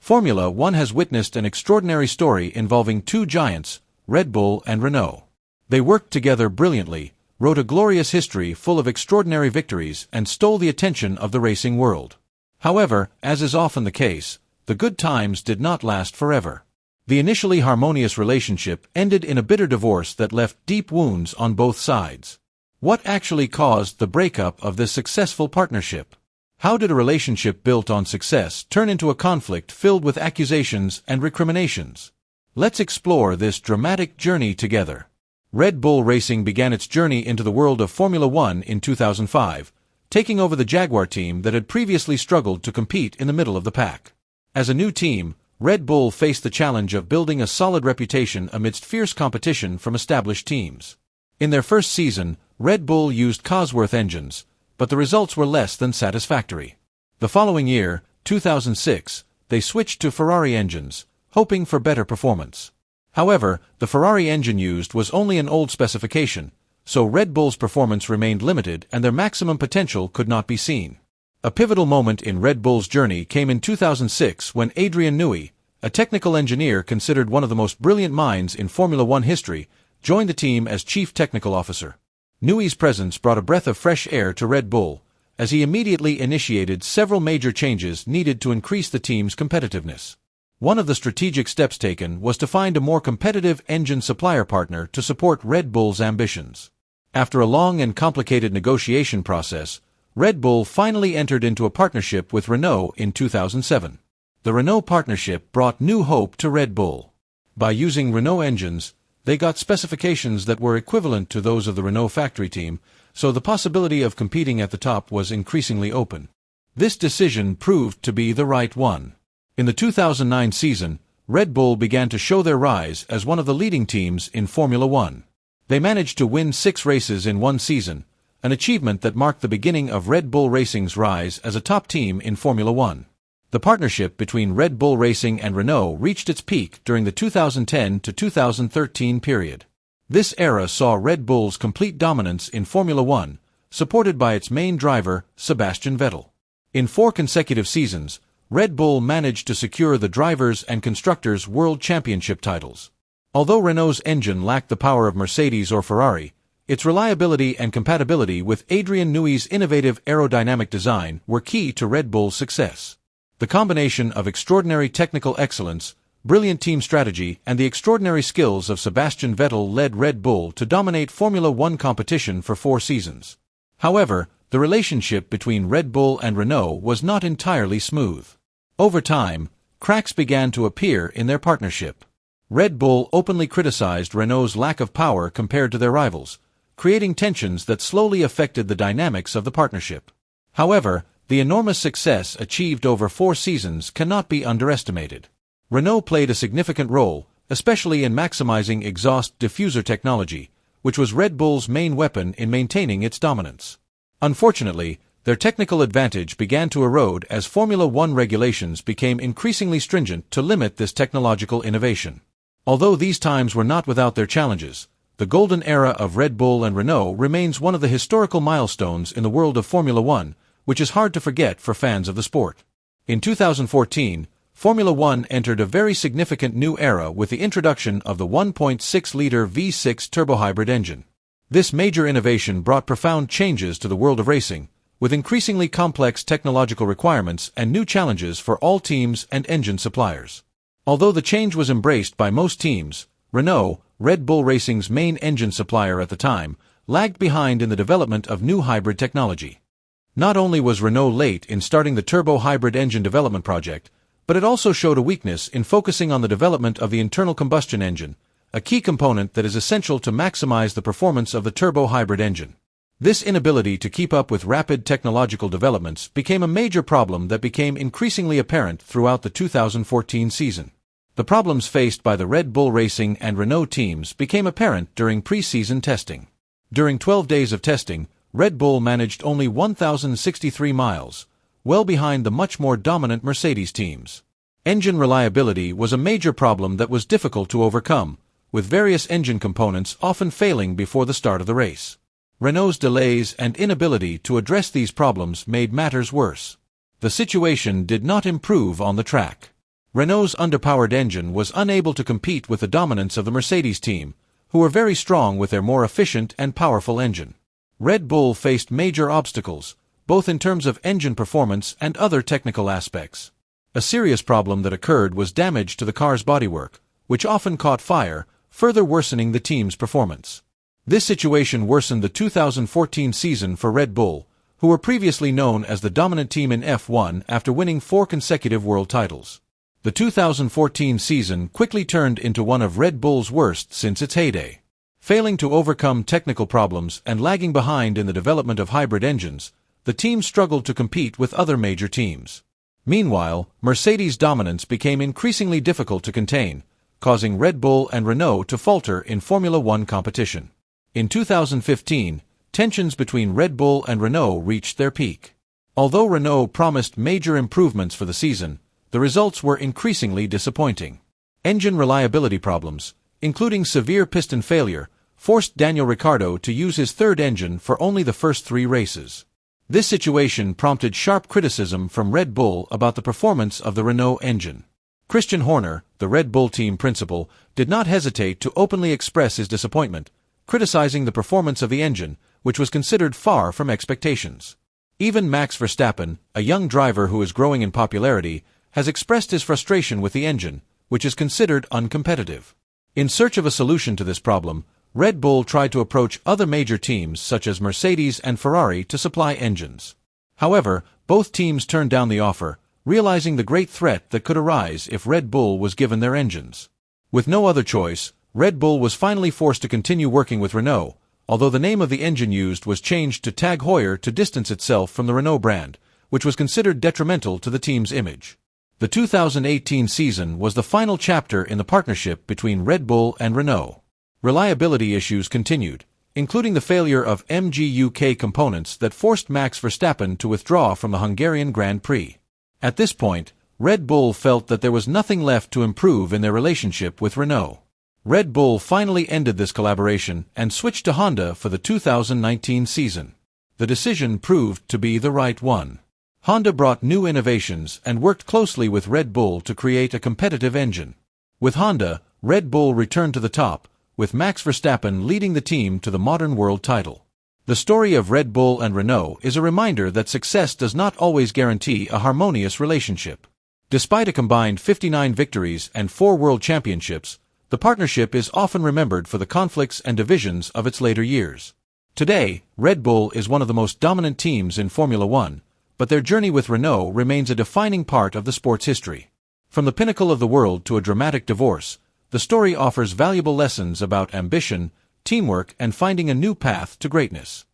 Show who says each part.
Speaker 1: Formula One has witnessed an extraordinary story involving two giants, Red Bull and Renault. They worked together brilliantly, wrote a glorious history full of extraordinary victories, and stole the attention of the racing world. However, as is often the case, the good times did not last forever. The initially harmonious relationship ended in a bitter divorce that left deep wounds on both sides. What actually caused the breakup of this successful partnership? How did a relationship built on success turn into a conflict filled with accusations and recriminations? Let's explore this dramatic journey together. Red Bull Racing began its journey into the world of Formula One in 2005, taking over the Jaguar team that had previously struggled to compete in the middle of the pack. As a new team, Red Bull faced the challenge of building a solid reputation amidst fierce competition from established teams. In their first season, Red Bull used Cosworth engines, but the results were less than satisfactory. The following year, 2006, they switched to Ferrari engines, hoping for better performance. However, the Ferrari engine used was only an old specification, so Red Bull's performance remained limited and their maximum potential could not be seen. A pivotal moment in Red Bull's journey came in 2006 when Adrian Newey, a technical engineer considered one of the most brilliant minds in Formula One history, joined the team as chief technical officer. Newey's presence brought a breath of fresh air to Red Bull, as he immediately initiated several major changes needed to increase the team's competitiveness. One of the strategic steps taken was to find a more competitive engine supplier partner to support Red Bull's ambitions. After a long and complicated negotiation process, Red Bull finally entered into a partnership with Renault in 2007. The Renault partnership brought new hope to Red Bull. By using Renault engines, they got specifications that were equivalent to those of the Renault factory team, so the possibility of competing at the top was increasingly open. This decision proved to be the right one. In the 2009 season, Red Bull began to show their rise as one of the leading teams in Formula One. They managed to win 6 races in one season, an achievement that marked the beginning of Red Bull Racing's rise as a top team in Formula One. The partnership between Red Bull Racing and Renault reached its peak during the 2010 to 2013 period. This era saw Red Bull's complete dominance in Formula One, supported by its main driver, Sebastian Vettel. In 4 consecutive seasons, Red Bull managed to secure the Drivers' and Constructors' World Championship titles. Although Renault's engine lacked the power of Mercedes or Ferrari, its reliability and compatibility with Adrian Newey's innovative aerodynamic design were key to Red Bull's success. The combination of extraordinary technical excellence, brilliant team strategy, and the extraordinary skills of Sebastian Vettel led Red Bull to dominate Formula One competition for 4 seasons. However, the relationship between Red Bull and Renault was not entirely smooth. Over time, cracks began to appear in their partnership. Red Bull openly criticized Renault's lack of power compared to their rivals, creating tensions that slowly affected the dynamics of the partnership. However, the enormous success achieved over 4 seasons cannot be underestimated. Renault played a significant role, especially in maximizing exhaust diffuser technology, which was Red Bull's main weapon in maintaining its dominance. Unfortunately, their technical advantage began to erode as Formula One regulations became increasingly stringent to limit this technological innovation. Although these times were not without their challenges, the golden era of Red Bull and Renault remains one of the historical milestones in the world of Formula One, which is hard to forget for fans of the sport. In 2014, Formula One entered a very significant new era with the introduction of the 1.6-liter V6 turbohybrid engine. This major innovation brought profound changes to the world of racing, with increasingly complex technological requirements and new challenges for all teams and engine suppliers. Although the change was embraced by most teams, Renault, Red Bull Racing's main engine supplier at the time, lagged behind in the development of new hybrid technology. Not only was Renault late in starting the turbo-hybrid engine development project, but it also showed a weakness in focusing on the development of the internal combustion engine, a key component that is essential to maximize the performance of the turbo-hybrid engine. This inability to keep up with rapid technological developments became a major problem that became increasingly apparent throughout the 2014 season. The problems faced by the Red Bull Racing and Renault teams became apparent during pre-season testing. During 12 days of testing, Red Bull managed only 1,063 miles, well behind the much more dominant Mercedes teams. Engine reliability was a major problem that was difficult to overcome, with various engine components often failing before the start of the race. Renault's delays and inability to address these problems made matters worse. The situation did not improve on the track. Renault's underpowered engine was unable to compete with the dominance of the Mercedes team, who were very strong with their more efficient and powerful engine. Red Bull faced major obstacles, both in terms of engine performance and other technical aspects. A serious problem that occurred was damage to the car's bodywork, which often caught fire, further worsening the team's performance. This situation worsened the 2014 season for Red Bull, who were previously known as the dominant team in F1 after winning 4 consecutive world titles. The 2014 season quickly turned into one of Red Bull's worst since its heyday. Failing to overcome technical problems and lagging behind in the development of hybrid engines, the team struggled to compete with other major teams. Meanwhile, Mercedes' dominance became increasingly difficult to contain, causing Red Bull and Renault to falter in Formula One competition. In 2015, tensions between Red Bull and Renault reached their peak. Although Renault promised major improvements for the season, the results were increasingly disappointing. Engine reliability problems, including severe piston failure, forced Daniel Ricciardo to use his third engine for only the first 3 races. This situation prompted sharp criticism from Red Bull about the performance of the Renault engine. Christian Horner, the Red Bull team principal, did not hesitate to openly express his disappointment, criticizing the performance of the engine, which was considered far from expectations. Even Max Verstappen, a young driver who is growing in popularity, has expressed his frustration with the engine, which is considered uncompetitive. In search of a solution to this problem, Red Bull tried to approach other major teams such as Mercedes and Ferrari to supply engines. However, both teams turned down the offer, realizing the great threat that could arise if Red Bull was given their engines. With no other choice, Red Bull was finally forced to continue working with Renault, although the name of the engine used was changed to Tag Heuer to distance itself from the Renault brand, which was considered detrimental to the team's image. The 2018 season was the final chapter in the partnership between Red Bull and Renault. Reliability issues continued, including the failure of MGU-K components that forced Max Verstappen to withdraw from the Hungarian Grand Prix. At this point, Red Bull felt that there was nothing left to improve in their relationship with Renault. Red Bull finally ended this collaboration and switched to Honda for the 2019 season. The decision proved to be the right one. Honda brought new innovations and worked closely with Red Bull to create a competitive engine. With Honda, Red Bull returned to the top, with Max Verstappen leading the team to the modern world title. The story of Red Bull and Renault is a reminder that success does not always guarantee a harmonious relationship. Despite a combined 59 victories and 4 world championships, the partnership is often remembered for the conflicts and divisions of its later years. Today, Red Bull is one of the most dominant teams in Formula One, but their journey with Renault remains a defining part of the sport's history. From the pinnacle of the world to a dramatic divorce, the story offers valuable lessons about ambition, teamwork, and finding a new path to greatness.